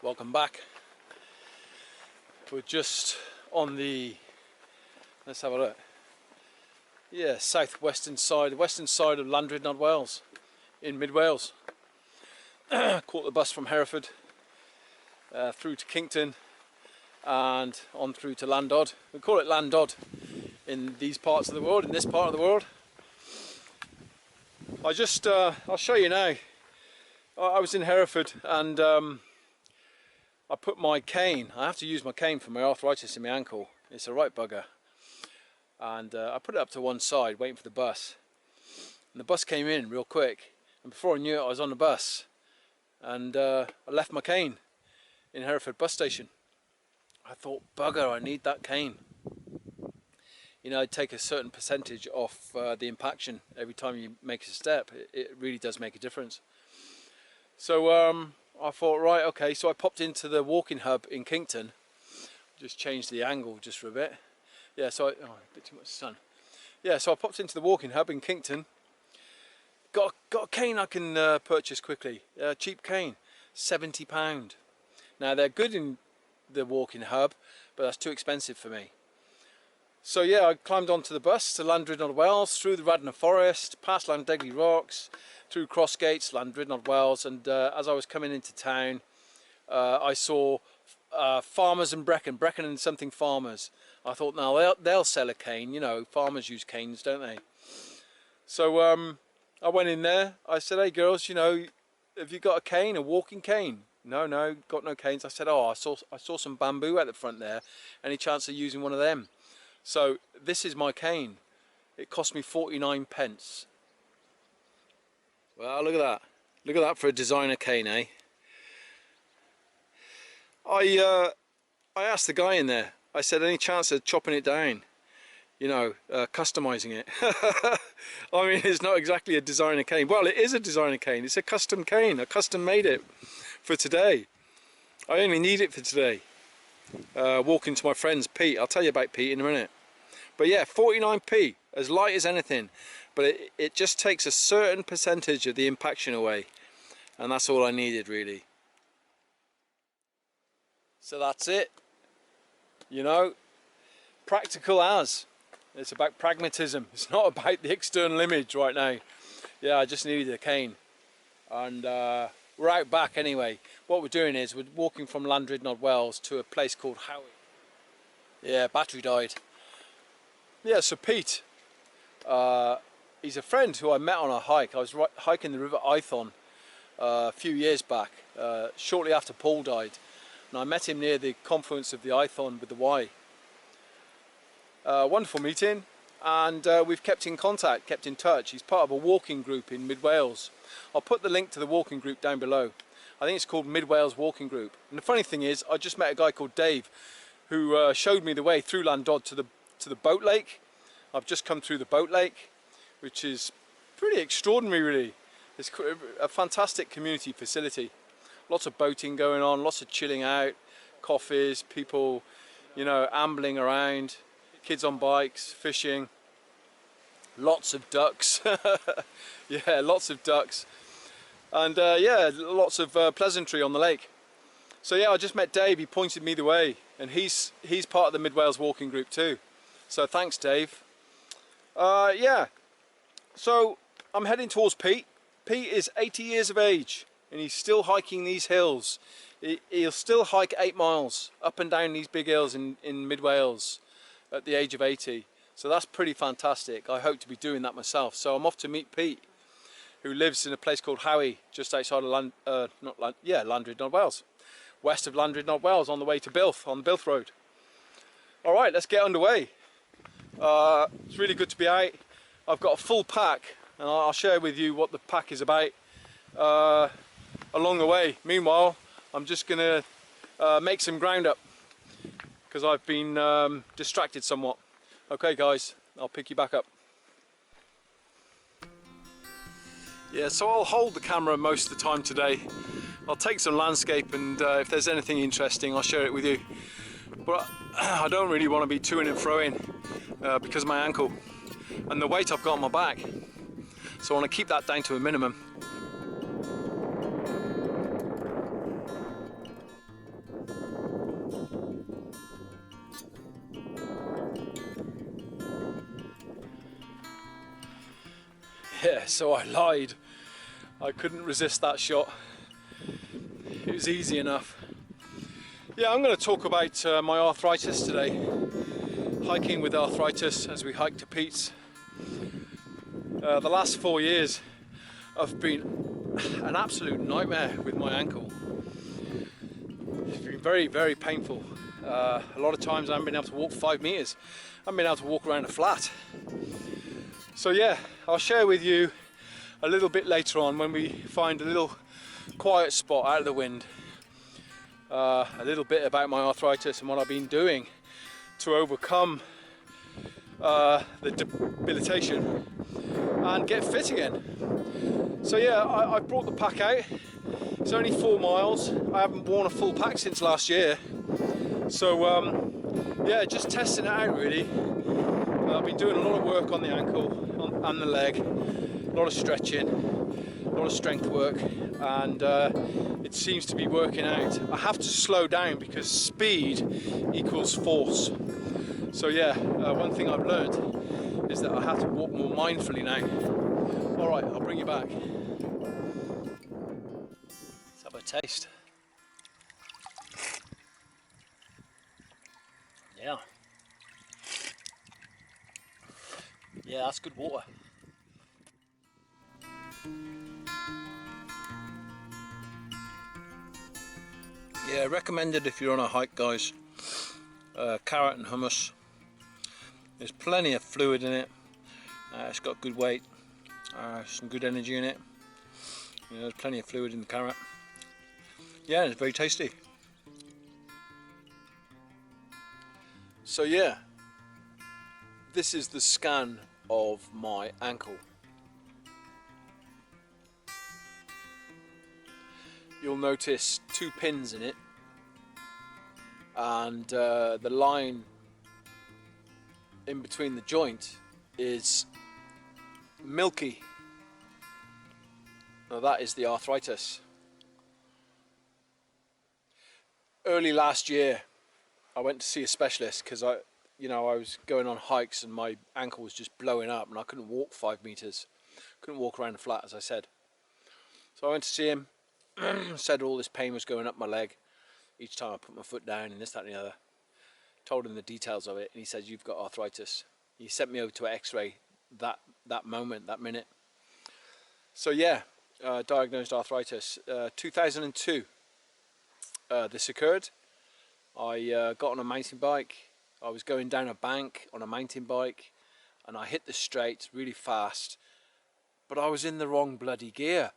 welcome back. We're just on the, let's have a look, yeah, southwestern side, western side of Llandrindod Wells in mid Wales. Caught the bus from Hereford through to Kington and on through to Llandrindod. We call it Llandrindod in these parts of the world, in this part of the world. I'll show you now. I was in Hereford and I put my cane, I have to use my cane for my arthritis in my ankle. It's a right bugger. And I put it up to one side waiting for the bus. And the bus came in real quick. And before I knew it, I was on the bus. And I left my cane in Hereford bus station. I thought, bugger, I need that cane. You know, I'd take a certain percentage off the impaction every time you make a step. It really does make a difference. So I thought, right, okay, so I popped into the walking hub in Kington. Just changed the angle just for a bit. Yeah, so a bit too much sun. Yeah, so I popped into the walking hub in Kington. Got a cane I can purchase quickly. Cheap cane, £70. Now they're good in the walking hub, but that's too expensive for me. So yeah, I climbed onto the bus to Llandrindod Wells, through the Radnor Forest, past Llandegli Rocks, through Crossgates, Llandrindod Wells, and as I was coming into town, I saw farmers and Brecon and something farmers. I thought, now they'll sell a cane, you know, farmers use canes, don't they? So I went in there, I said, hey girls, you know, have you got a cane, a walking cane? No, got no canes. I said, oh, I saw some bamboo at the front there, any chance of using one of them? So this is my cane. It cost me 49p. Well, look at that. Look at that for a designer cane, eh? I asked the guy in there, I said, any chance of chopping it down? You know, customizing it. I mean, it's not exactly a designer cane. Well, it is a designer cane. It's a custom cane. I custom made it for today. I only need it for today. Walking to my friend's Pete. I'll tell you about Pete in a minute. But yeah, 49p, as light as anything. But it just takes a certain percentage of the impaction away. And that's all I needed, really. So that's it. You know, practical as. It's about pragmatism. It's not about the external image right now. Yeah, I just needed a cane. And we're out back anyway. What we're doing is we're walking from Llandrindod Wells to a place called Powys. Yeah, battery died. Yeah, so Pete, he's a friend who I met on a hike. I was hiking the River Yrban a few years back, shortly after Paul died. And I met him near the confluence of the Yrban with the Y. Wonderful meeting, and we've kept in contact, kept in touch. He's part of a walking group in mid Wales. I'll put the link to the walking group down below. I think it's called Mid Wales Walking Group. And the funny thing is, I just met a guy called Dave who showed me the way through Llandrindod to the boat lake. I've just come through the boat lake, which is pretty extraordinary, really. It's a fantastic community facility. Lots of boating going on, lots of chilling out, coffees, people, you know, ambling around, kids on bikes, fishing, lots of ducks. Yeah, lots of ducks, and yeah, lots of pleasantry on the lake. So yeah, I just met Dave. He pointed me the way, and he's part of the Mid Wales Walking Group too. So thanks, Dave. Yeah, so I'm heading towards Pete. Pete is 80 years of age and he's still hiking these hills. He'll still hike 8 miles up and down these big hills in mid Wales at the age of 80. So that's pretty fantastic. I hope to be doing that myself. So I'm off to meet Pete, who lives in a place called Powys, just outside of Llandrindod Wells, west of Llandrindod Wells, on the way to Bilth, on the Bilth Road. All right, let's get underway. It's really good to be out. I've got a full pack, and I'll share with you what the pack is about along the way. Meanwhile, I'm just going to make some ground up because I've been distracted somewhat. Okay guys, I'll pick you back up. Yeah, so I'll hold the camera most of the time today. I'll take some landscape, and if there's anything interesting, I'll share it with you. But I don't really want to be to-ing and fro-ing because of my ankle and the weight I've got on my back. So I want to keep that down to a minimum. Yeah, so I lied. I couldn't resist that shot. It was easy enough. Yeah, I'm going to talk about my arthritis today. Hiking with arthritis as we hike to Pete's. The last 4 years have been an absolute nightmare with my ankle. It's been very, very painful. A lot of times I haven't been able to walk 5 meters. I haven't been able to walk around a flat. So yeah, I'll share with you a little bit later on when we find a little quiet spot out of the wind. A little bit about my arthritis and what I've been doing to overcome the debilitation and get fit again. So yeah, I brought the pack out. It's only 4 miles. I haven't worn a full pack since last year. So yeah, just testing it out really. I've been doing a lot of work on the ankle and the leg, a lot of stretching, a lot of strength work, and it seems to be working out. I have to slow down because speed equals force. So yeah, one thing I've learned is that I have to walk more mindfully now. Alright, I'll bring you back. Let's have a taste. Yeah. Yeah, that's good water. Yeah, recommended if you're on a hike, guys. Carrot and hummus. There's plenty of fluid in it. It's got good weight. Some good energy in it. You know, there's plenty of fluid in the carrot. Yeah, it's very tasty. So yeah, this is the scan of my ankle. You'll notice 2 pins in it, and the line in between the joint is milky. Now that is the arthritis. Early last year I went to see a specialist because I was going on hikes and my ankle was just blowing up and I couldn't walk 5 meters. Couldn't walk around the flat, as I said. So I went to see him. Said all this pain was going up my leg each time I put my foot down and this, that and the other. Told him the details of it and he said, you've got arthritis. He sent me over to an x-ray that minute. So yeah, diagnosed arthritis. 2002 this occurred. I got on a mountain bike. I was going down a bank on a mountain bike and I hit the straight really fast, but I was in the wrong bloody gear.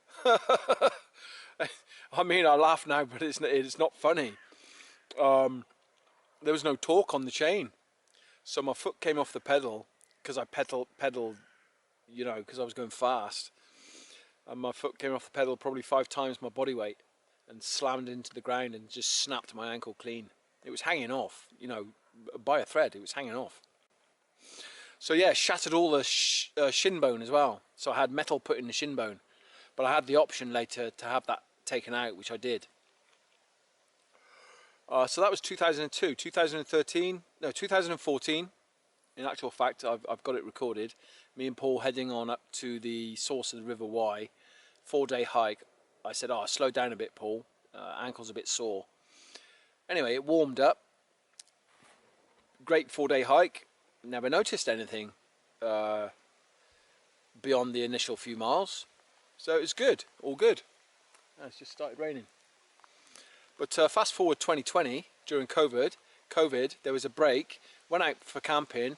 I mean, I laugh now, but it's not funny. There was no torque on the chain, so my foot came off the pedal because I pedaled, you know, because I was going fast, and my foot came off the pedal probably 5 times my body weight and slammed into the ground and just snapped my ankle clean. It was hanging off, you know, by a thread. It was hanging off. So yeah, shattered all the shin bone as well. So I had metal put in the shin bone, but I had the option later to have that taken out, which I did. So that was 2002. 2013, no, 2014. In actual fact, I've got it recorded. Me and Paul heading on up to the source of the River Wye, 4-day hike. I said, "Oh, slow down a bit, Paul. Ankle's a bit sore." Anyway, it warmed up. Great 4-day hike. Never noticed anything beyond the initial few miles. So it was good, all good. It's just started raining. But fast forward 2020, during COVID, there was a break. Went out for camping,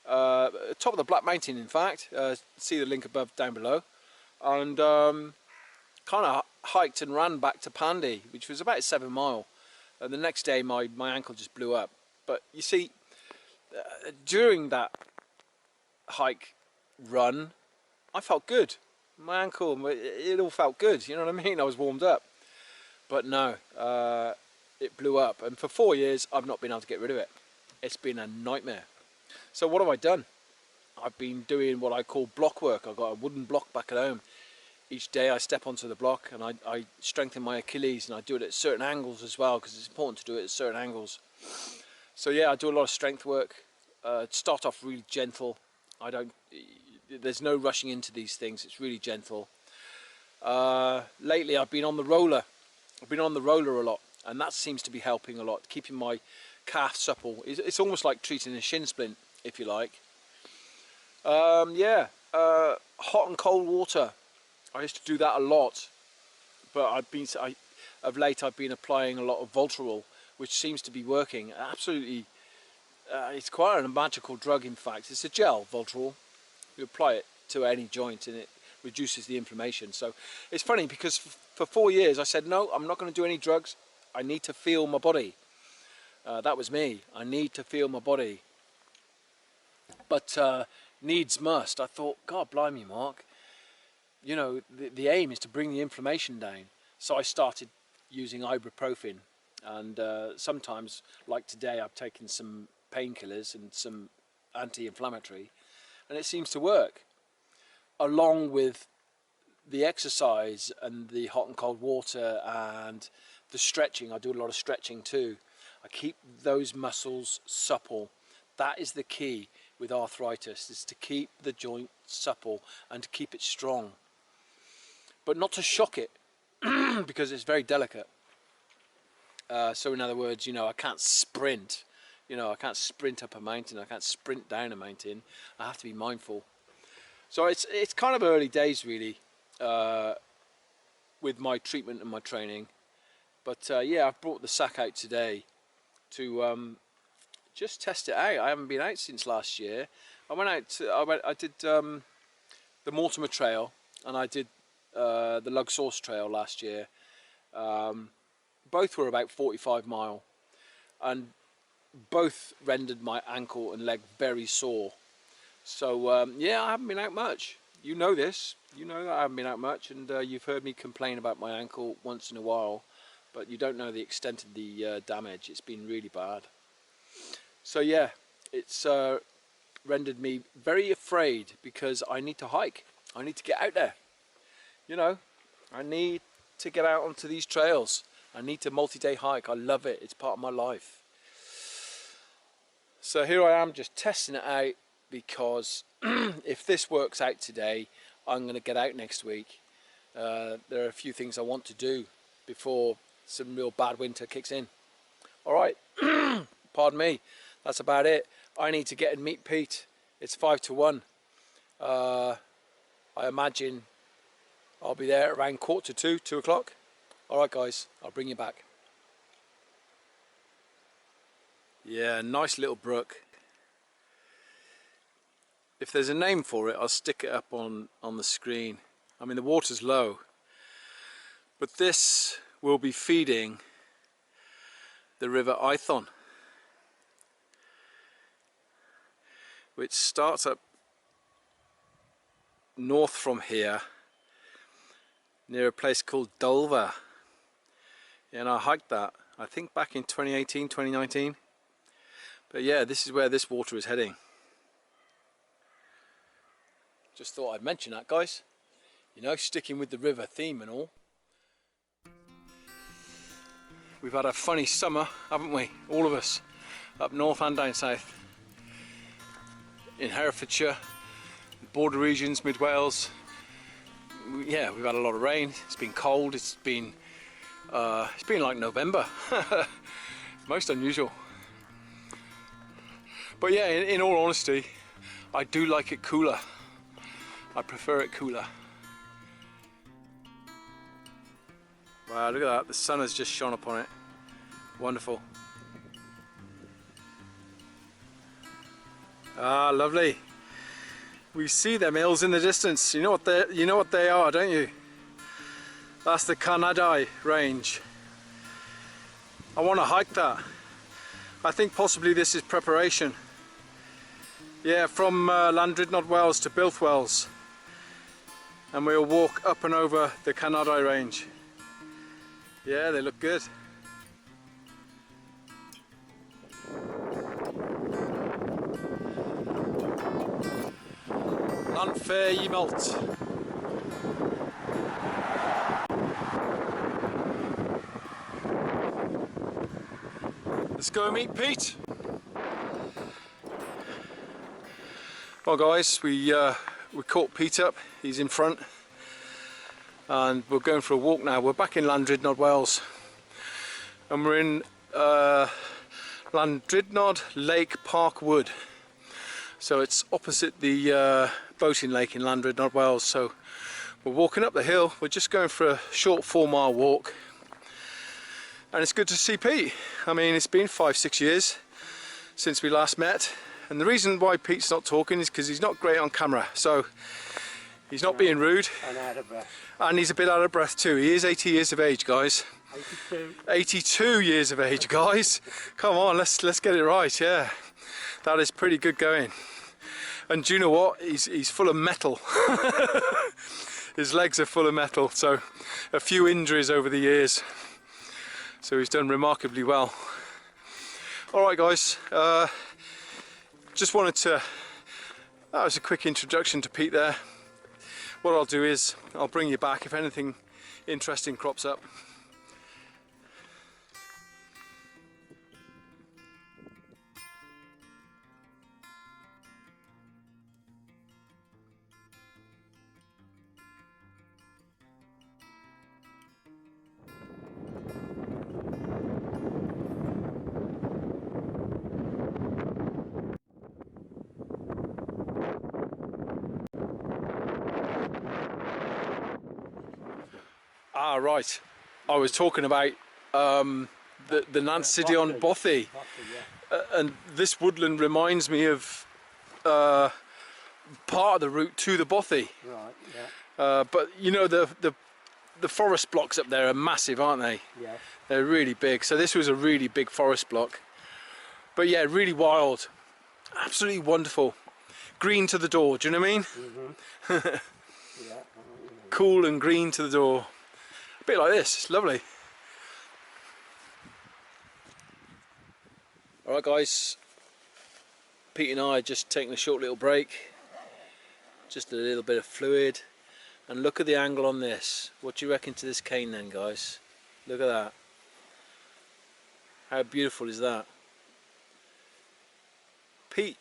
top of the Black Mountain, in fact. See the link above, down below. And kind of hiked and ran back to Pandy, which was about 7 mile. And the next day, my ankle just blew up. But you see, during that hike run, I felt good. My ankle, it all felt good, you know what I mean? I was warmed up. But no, it blew up. And for 4 years, I've not been able to get rid of it. It's been a nightmare. So what have I done? I've been doing what I call block work. I've got a wooden block back at home. Each day I step onto the block and I strengthen my Achilles, and I do it at certain angles as well, because it's important to do it at certain angles. So yeah, I do a lot of strength work. Start off really gentle. I don't there's no rushing into these things. It's really gentle. Lately I've been on the roller. I've been on the roller a lot, and that seems to be helping a lot, keeping my calf supple. It's almost like treating a shin splint, if you like. Yeah, hot and cold water. I used to do that a lot, but of late I've been applying a lot of Voltarol, which seems to be working. Absolutely, it's quite a magical drug. In fact, it's a gel, Voltarol. You apply it to any joint, and it reduces the inflammation. So it's funny because for 4 years I said, no, I'm not going to do any drugs. I need to feel my body. That was me. I need to feel my body. But needs must. I thought, God blimey, Mark. You know, the aim is to bring the inflammation down. So I started using ibuprofen, and sometimes, like today, I've taken some painkillers and some anti-inflammatory, and it seems to work, along with the exercise and the hot and cold water and the stretching. I do a lot of stretching too. I keep those muscles supple. That is the key with arthritis, is to keep the joint supple and to keep it strong, but not to shock it because it's very delicate. So in other words, you know, I can't sprint. You know, I can't sprint up a mountain. I can't sprint down a mountain. I have to be mindful. So it's kind of early days really with my treatment and my training. But yeah, I've brought the sack out today to just test it out. I haven't been out since last year. I went out. I did the Mortimer Trail, and I did the Lug Source Trail last year. Both were about 45 mile, and both rendered my ankle and leg very sore. So yeah, I haven't been out much. You know this. You know that I haven't been out much, and you've heard me complain about my ankle once in a while, but you don't know the extent of the damage. It's been really bad. So yeah, it's rendered me very afraid because I need to hike. I need to get out there. You know, I need to get out onto these trails. I need to multi-day hike. I love it. It's part of my life. So here I am just testing it out because if this works out today, I'm going to get out next week. There are a few things I want to do before some real bad winter kicks in. All right, pardon me. That's about it. I need to get and meet Pete. It's 5 to 1. I imagine I'll be there around 1:45, 2 o'clock. All right, guys, I'll bring you back. Yeah, nice little brook. If there's a name for it, I'll stick it up on the screen. I mean, the water's low, but this will be feeding the River Yrban, which starts up north from here near a place called Dulva. And I hiked that, I think back in 2018, 2019. But yeah, this is where this water is heading. Just thought I'd mention that, guys. You know, sticking with the river theme and all. We've had a funny summer, haven't we? All of us, up north and down south. In Herefordshire, border regions, mid Wales. Yeah, we've had a lot of rain. It's been cold. It's been like November. Most unusual. But yeah, in all honesty, I do like it cooler. I prefer it cooler. Wow, look at that. The sun has just shone upon it. Wonderful. Ah, lovely. We see them hills in the distance. You know what they are, don't you? That's the Llandrindod range. I want to hike that. I think possibly this is preparation. Yeah, from Llandrindod Wells to Powys Wells. And we'll walk up and over the Llandrindod range. Yeah, they look good. Llandrindod. Let's go meet Pete. Well guys, we we caught Pete up, he's in front, and we're going for a walk now. We're back in Llandrindod Wells, and we're in Llandrindod Lake Park Wood. So it's opposite the boating lake in Llandrindod Wells. So we're walking up the hill. We're just going for a short 4-mile walk, and it's good to see Pete. I mean, it's been 5-6 years since we last met, and the reason why Pete's not talking is because he's not great on camera, so he's not being rude, and out of breath. And he's a bit out of breath too. He is 80 years of age, guys. 82 years of age, guys. Come on, let's get it right. Yeah, that is pretty good going. And do you know what, he's full of metal. His legs are full of metal, so a few injuries over the years, so he's done remarkably well. Alright guys, just wanted to, that was a quick introduction to Pete there. What I'll do is, I'll bring you back if anything interesting crops up. Ah, right. I was talking about the Llandrindod Bothy, and this woodland reminds me of part of the route to the Bothy. Right. Yeah. But you know, the forest blocks up there are massive, aren't they? Yes. They're really big. So this was a really big forest block. But yeah, really wild, absolutely wonderful. Green to the door. Do you know what I mean? Mm-hmm. Yeah. Cool and green to the door. A bit like this, it's lovely. Alright guys, Pete and I are just taking a short little break, just a little bit of fluid, and look at the angle on this. What do you reckon to this cane then, guys? Look at that. How beautiful is that? Pete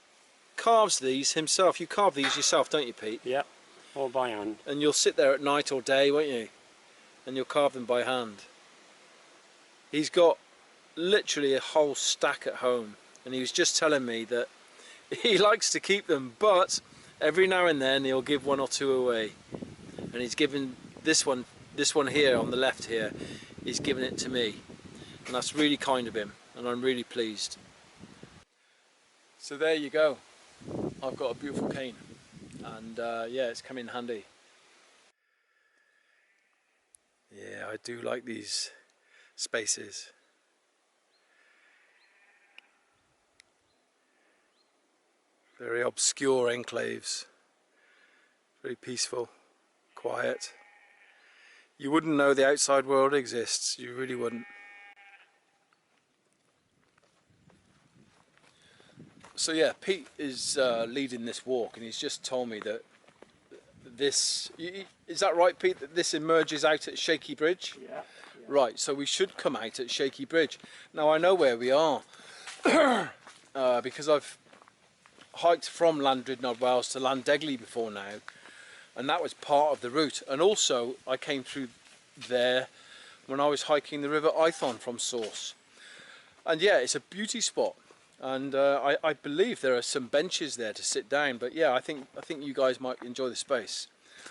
carves these himself. You carve these yourself, don't you, Pete? Yep, all by hand. And you'll sit there at night or day, won't you? And you'll carve them by hand. He's got literally a whole stack at home, and he was just telling me that he likes to keep them, but every now and then he'll give 1 or 2 away. And he's given this one here on the left here, he's given it to me, and that's really kind of him, and I'm really pleased. So there you go. I've got a beautiful cane, and yeah, it's come in handy. Yeah, I do like these spaces. Very obscure enclaves. Very peaceful, quiet. You wouldn't know the outside world exists, you really wouldn't. So yeah, Pete is leading this walk, and he's just told me that this, is that right, Pete, that this emerges out at Skaky Bridge? Yeah. Right, so we should come out at Skaky Bridge. Now I know where we are because I've hiked from Llandrindod Wells to Llandegli before now, and that was part of the route. And also I came through there when I was hiking the River Yrban from Source. And yeah, it's a beauty spot. And I believe there are some benches there to sit down, but yeah, I think you guys might enjoy the space.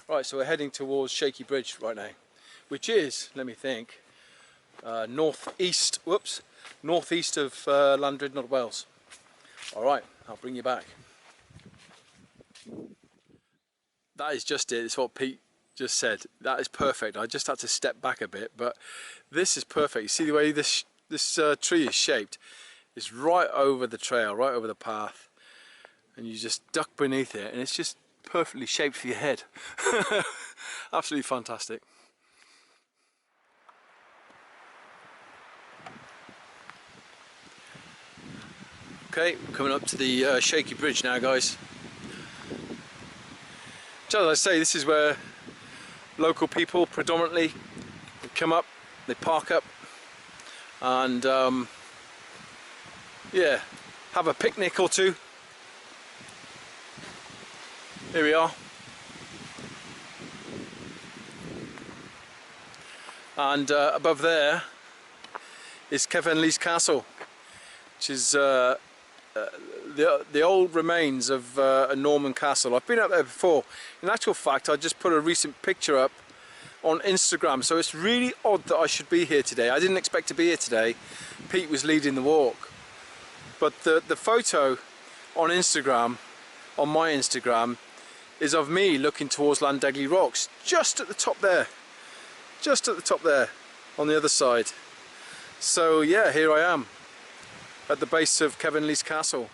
Right, so we're heading towards Skaky Bridge right now, which is, let me think, northeast of Llandrindod Wells. All right, I'll bring you back. That is just it. It's what Pete just said. That is perfect. I just had to step back a bit, but this is perfect. You see the way this tree is shaped? It's right over the trail, right over the path, and you just duck beneath it, and it's just perfectly shaped for your head. Absolutely fantastic. Okay, we're coming up to the Skaky Bridge now, guys. So as I say, this is where local people predominantly come up, they park up, and yeah, have a picnic or two. Here we are. And above there is Kefenlees Castle, which is the old remains of a Norman castle. I've been up there before. In actual fact, I just put a recent picture up on Instagram, so it's really odd that I should be here today. I didn't expect to be here today. Pete was leading the walk, but the photo on Instagram, on my Instagram, is of me looking towards Llandegli Rocks, just at the top there, on the other side. So yeah, here I am at the base of Kefenlees Castle.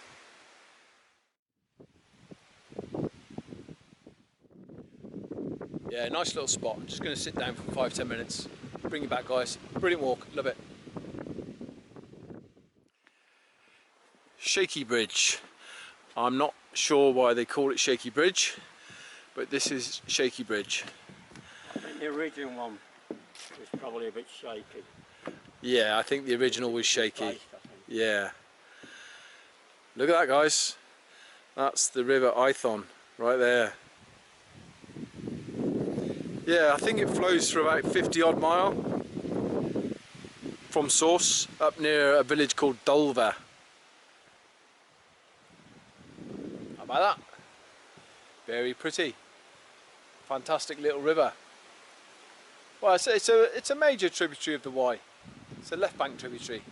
Yeah, nice little spot. I'm just going to sit down for 5-10 minutes. Bring it back, guys. Brilliant walk, love it. Skaky Bridge. I'm not sure why they call it Skaky Bridge, but this is Skaky Bridge. I think the original one was probably a bit shaky. Yeah, I think the original was shaky. Yeah. Look at that, guys. That's the River Yrban right there. Yeah, I think it flows for about 50 odd mile from source up near a village called Dulva. How about that? Very pretty. Fantastic little river. Well, it's a major tributary of the Wye. It's a left bank tributary,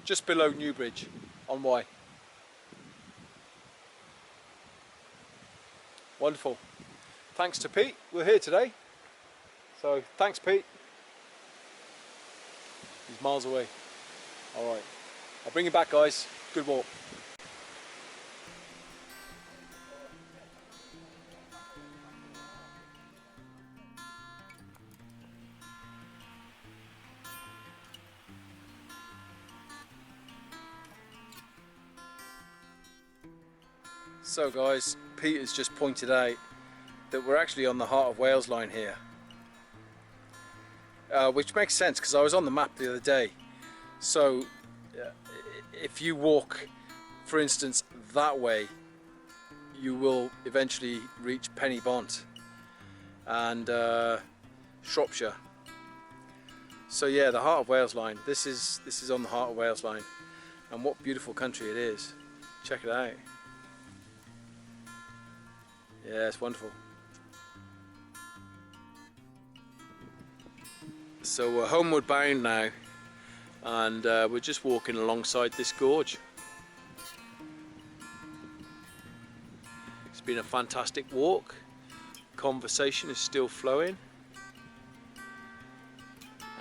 just below Newbridge on Wye. Wonderful. Thanks to Pete, we're here today. So thanks, Pete. He's miles away. All right, I'll bring you back, guys. Good walk. So guys, Pete has just pointed out that we're actually on the Heart of Wales line here, which makes sense because I was on the map the other day. So if you walk, for instance, that way, you will eventually reach Pennybont and Shropshire. So yeah, the Heart of Wales line. This is on the Heart of Wales line, and what beautiful country it is. Check it out. Yeah, it's wonderful. So we're homeward bound now, and we're just walking alongside this gorge. It's been a fantastic walk. Conversation is still flowing,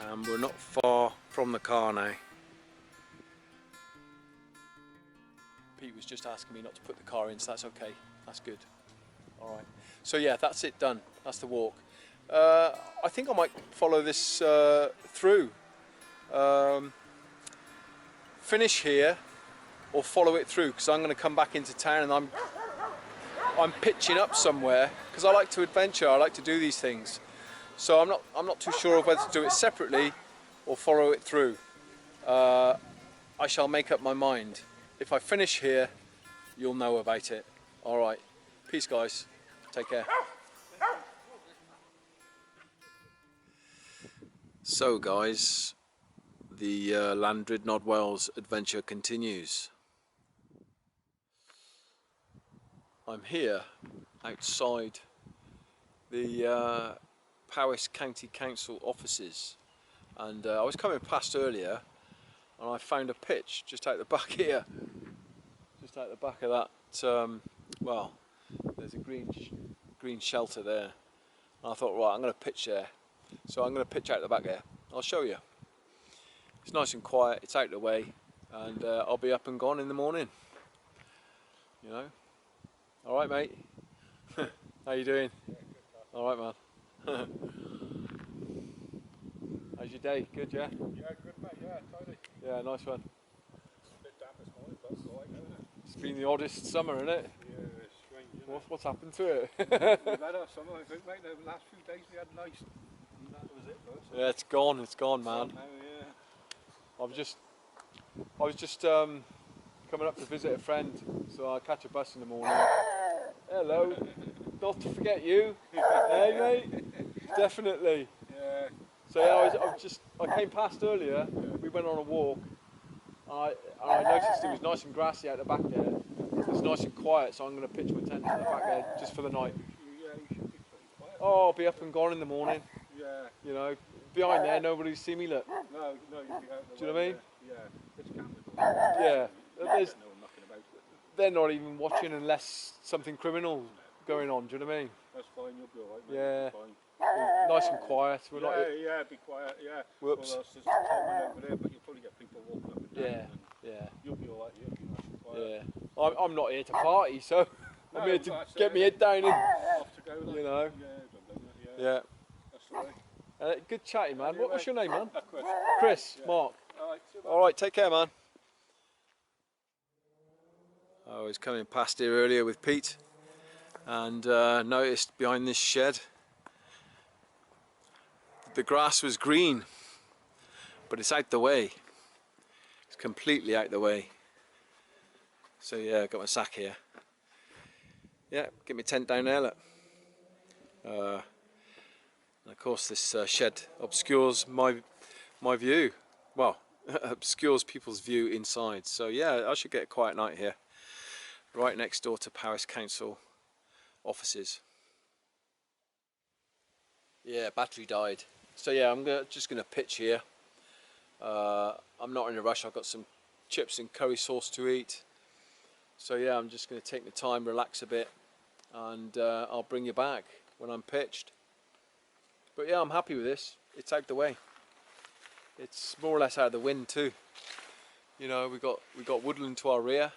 and we're not far from the car now. Pete was just asking me not to put the car in, so that's okay. That's good. All right. So yeah, that's it done. That's the walk. I think I might follow this through. Finish here or follow it through, because I'm going to come back into town and I'm pitching up somewhere because I like to adventure. I like to do these things. So I'm not too sure of whether to do it separately or follow it through. I shall make up my mind. If I finish here, you'll know about it. All right. Peace, guys. Take care. So, guys, the Llandrindod Wells adventure continues. I'm here outside the Powys County Council offices, and I was coming past earlier, and I found a pitch just out the back here, just out the back of that. Well, there's a green shelter there, and I thought, right, I'm going to pitch there. So I'm going to pitch out the back there. I'll show you. It's nice and quiet, it's out the way, and I'll be up and gone in the morning. You know. All right, mate. How you doing? Yeah, good. All right, man. How's your day? Good, yeah? Yeah, good, mate. Yeah, totally. Yeah, nice one. It's a bit damp this morning, but it's all right, isn't it? It's been the oddest summer, isn't it? Yeah, it's strange, isn't it? What's happened to it? We've had our summer, I think, mate. The last few days we had nice, and that was it, though. So Yeah, it's gone, man. now, yeah. I was just coming up to visit a friend, so I'll catch a bus in the morning. Hello, not to forget you. Hey, mate. Definitely. Yeah. So yeah, I came past earlier. We went on a walk. I noticed it was nice and grassy out the back there. It's nice and quiet, so I'm going to pitch my tent at the back there just for the night. Yeah, you should be pretty quiet. Oh, I'll be up and gone in the morning. Yeah. You know, behind there, nobody'll see me. Look. No, you'll be out the Do you know way, what I mean? Yeah, it's cameras. Yeah. There's, No one knocking about it. they're not even watching unless something criminal going on. Do you know what I mean? That's fine, you'll be alright, mate. Yeah. You'll be fine. Nice and quiet. We're not. Yeah, be quiet, yeah. Whoops. Well, there's someone over there, but you'll probably get people walking up and down. Yeah. And Yeah. you'll be alright, you'll be nice and quiet. Yeah. I'm not here to party, so I'm No, here to that's get it. my head down and Off to go, like, you know. Yeah, don't blame you, Yeah. That's the way. Good chatting, man. What's your name, man? Chris. Chris. Yeah. Mark. Alright, see you, bye. All right. Take care, man. I was coming past here earlier with Pete and noticed behind this shed the grass was green, but it's out the way. It's completely out the way. So yeah, I've got my sack here. Yeah, get my tent down there, look. And of course this shed obscures my view. Well, obscures people's view inside. So yeah, I should get a quiet night here. Right next door to Powys Council offices. Yeah, battery died. So yeah, I'm just gonna pitch here. I'm not in a rush. I've got some chips and curry sauce to eat. So yeah, I'm just gonna take the time, relax a bit, and I'll bring you back when I'm pitched. But yeah, I'm happy with this. It's out the way. It's more or less out of the wind too. You know, we got woodland to our rear.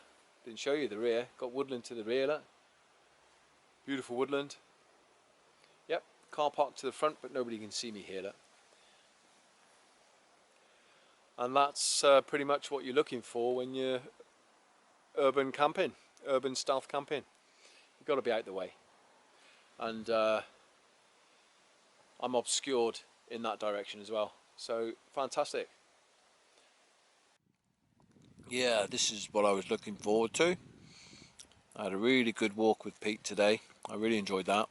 Didn't show you the rear. Got woodland to the rear. Look. Beautiful woodland. Yep, car park to the front, but nobody can see me here. Look. And that's pretty much what you're looking for when you're urban camping, urban stealth camping. You've got to be out the way. And I'm obscured in that direction as well. So fantastic. Yeah, this is what I was looking forward to. I had a really good walk with Pete today. I really enjoyed that.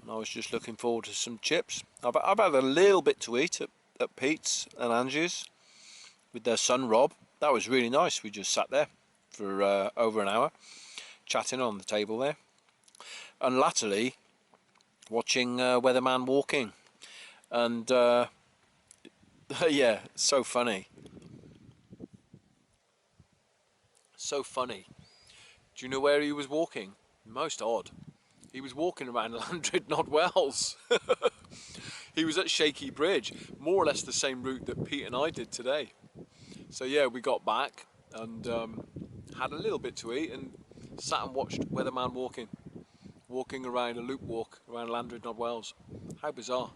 And I was just looking forward to some chips. I've had a little bit to eat at Pete's and Angie's with their son Rob. That was really nice. We just sat there for over an hour chatting on the table there. And latterly watching Weatherman walking. And yeah, so funny. So funny. Do you know where he was walking? Most odd. He was walking around Llandrindod Wells. He was at Skaky Bridge, more or less the same route that Pete and I did today. So yeah, we got back and had a little bit to eat and sat and watched Weatherman walking around a loop walk around Llandrindod Wells. How bizarre.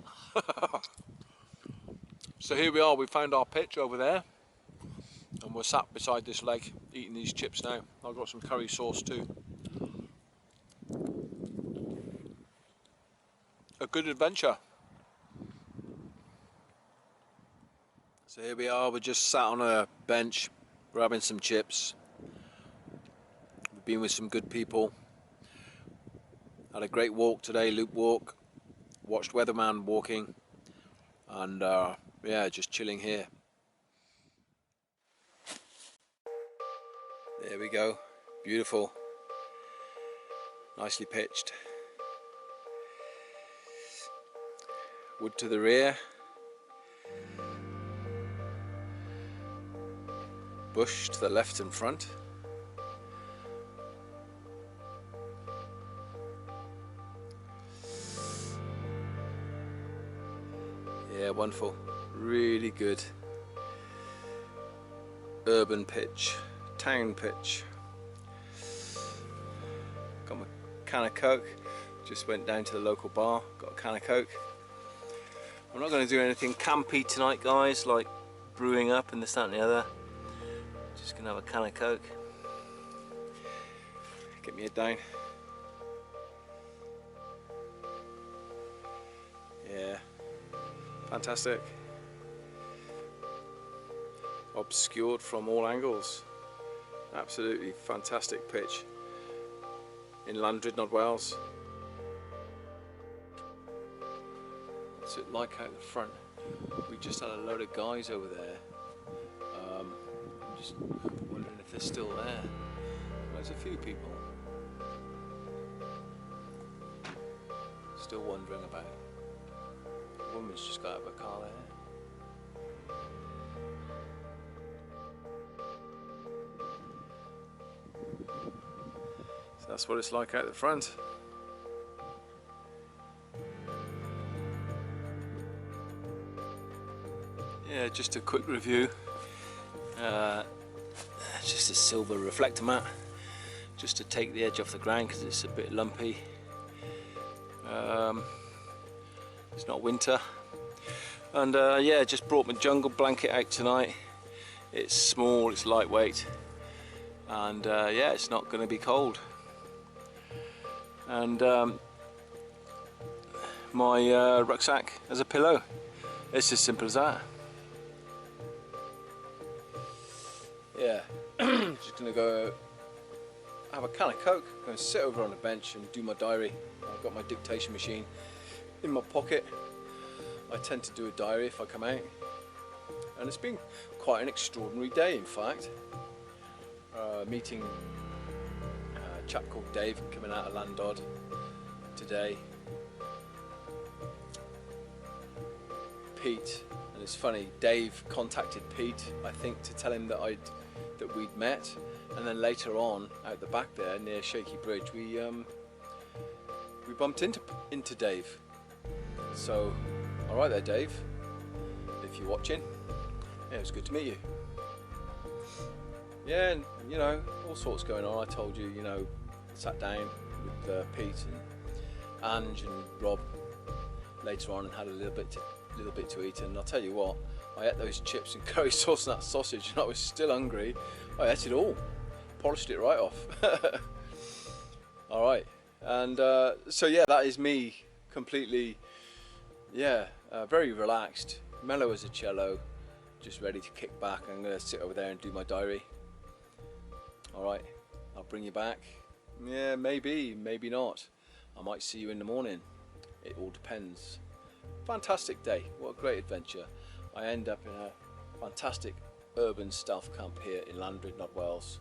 So here we are, we found our pitch over there. And we're sat beside this lake eating these chips now. I've got some curry sauce too. A good adventure. So here we are, we're just sat on a bench, we're having some chips. We've been with some good people. Had a great walk today, loop walk. Watched Weatherman walking. And yeah, just chilling here. There we go, beautiful, nicely pitched. Wood to the rear, bush to the left and front. Yeah, wonderful, really good urban pitch. Town pitch. Got my can of Coke, just went down to the local bar, got a can of Coke. I'm not going to do anything campy tonight guys, like brewing up and this, that and the other. Just going to have a can of Coke. Get me head down. Yeah, fantastic. Obscured from all angles. Absolutely fantastic pitch in Llandrindod Wells. What's it like out the front? We just had a load of guys over there. I'm just wondering if they're still there. There's a few people still wondering about it. A woman's just got out of a car there. So that's what it's like out the front. Yeah, just a quick review. Just a silver reflector mat, just to take the edge off the ground because it's a bit lumpy. It's not winter. And yeah, just brought my jungle blanket out tonight. It's small, it's lightweight, and yeah, it's not going to be cold. And my rucksack as a pillow. It's as simple as that. Yeah, just gonna go have a can of Coke, go and sit over on a bench and do my diary. I've got my dictation machine in my pocket. I tend to do a diary if I come out, and it's been quite an extraordinary day, in fact. Meeting a chap called Dave coming out of Llandrindod today. Pete, and it's funny, Dave contacted Pete, I think, to tell him that we'd met, and then later on, out the back there near Skaky Bridge, we bumped into Dave. So, all right there, Dave, if you're watching, yeah, it was good to meet you. Yeah, and you know, all sorts going on. I told you, you know, sat down with Pete and Ange and Rob later on and had a little bit to eat, and I'll tell you what, I ate those chips and curry sauce and that sausage and I was still hungry. I ate it all, polished it right off. Alright, and so yeah, that is me completely, yeah, very relaxed, mellow as a cello, just ready to kick back. I'm going to sit over there and do my diary. Alright, I'll bring you back. Yeah, maybe, maybe not. I might see you in the morning. It all depends. Fantastic day, what a great adventure. I end up in a fantastic urban stealth camp here in Llandrindod Wells,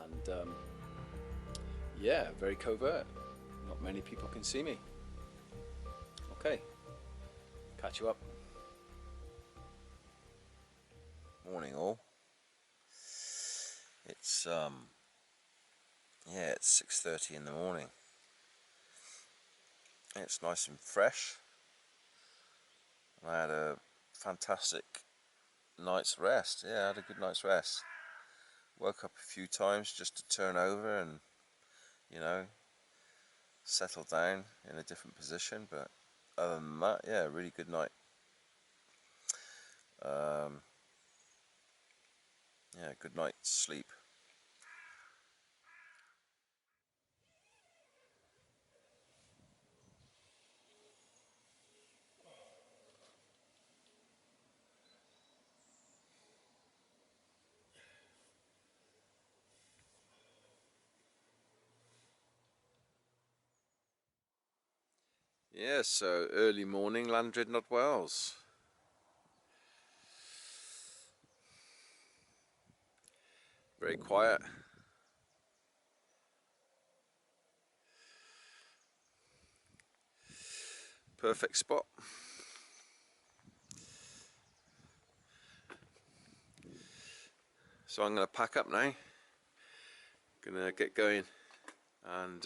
and yeah, very covert. Not many people can see me. Okay, catch you up. Morning all. It's yeah, it's 6:30 in the morning. It's nice and fresh. I had a fantastic night's rest. Yeah, I had a good night's rest. Woke up a few times just to turn over and, you know, settle down in a different position, but other than that, yeah, really good night. Yeah, good night's sleep. Yeah, so early morning, Llandrindod Wells. Very quiet. Perfect spot. So I'm going to pack up now. Going to get going and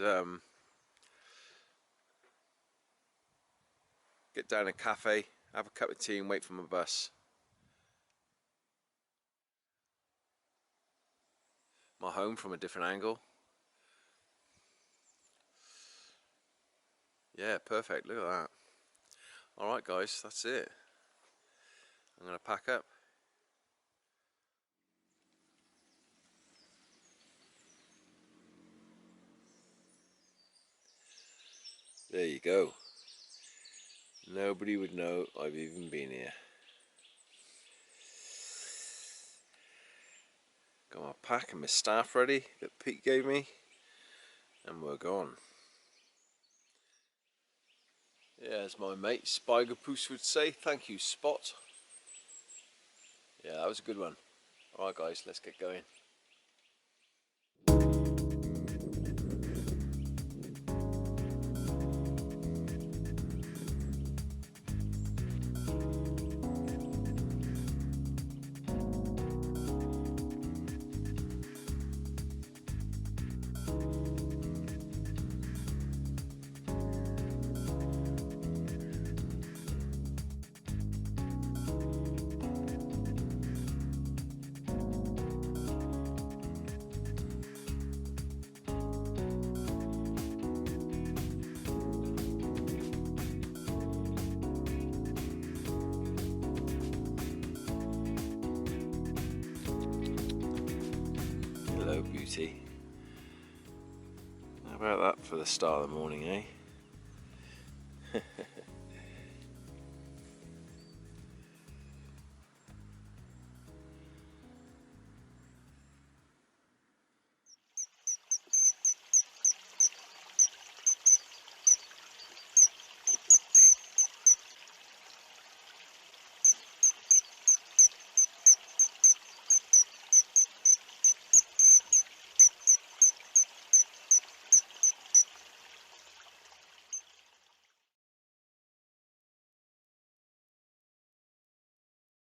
get down a cafe, have a cup of tea and wait for my bus. My home from a different angle. Yeah, perfect, look at that. Alright guys, that's it. I'm going to pack up. There you go. Nobody would know I've even been here. Got my pack and my staff ready that Pete gave me, and we're gone. Yeah, as my mate Spigerpoos would say, thank you, Spot. Yeah, that was a good one. Alright guys, let's get going. Hello, beauty. How about that for the start of the morning, eh?